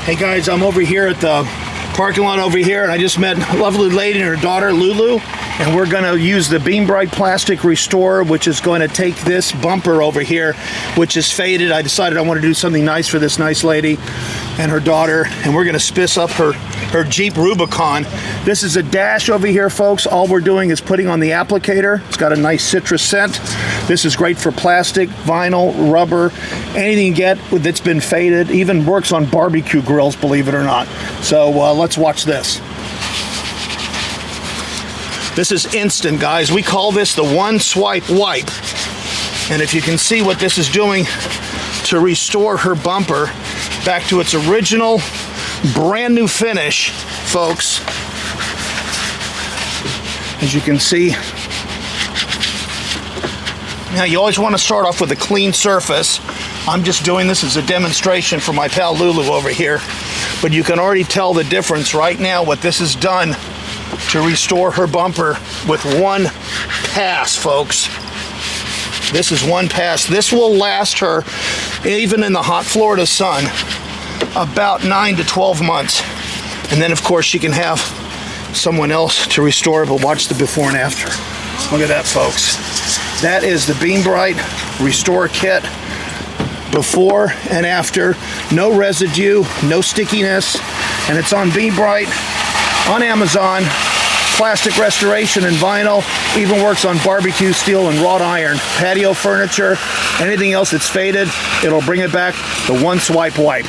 Hey guys, I'm over here at the parking lot over here, and I just met a lovely lady and her daughter Lulu, and we're going to use the Beam Bright Plastic Restorer, which is going to take this bumper over here, which is faded. I decided I want to do something nice for this nice lady and her daughter, and we're going to spice up her Jeep Rubicon. This is a dash over here, folks. All we're doing is putting on the applicator. It's got a nice citrus scent. This is great for plastic, vinyl, rubber, anything you get that's been faded. Even works on barbecue grills, believe it or not. So let's watch this. This is instant, guys. We call this the one swipe wipe. And if you can see what this is doing to restore her bumper back to its original brand new finish, folks. As you can see, now you always want to start off with a clean surface. I'm just doing this as a demonstration for my pal Lulu over here, but you can already tell the difference right now what this has done to restore her bumper with one pass, folks. This is one pass. This will last her, even in the hot Florida sun, about 9 to 12 months. And then of course she can have someone else to restore it, but watch the before and after. Look at that, folks. That is the Beam Bright Restore Kit before and after. No residue, no stickiness, and it's on Beam Bright, on Amazon. Plastic restoration and vinyl, even works on barbecue steel and wrought iron, patio furniture, anything else that's faded, it'll bring it back. The one swipe wipe.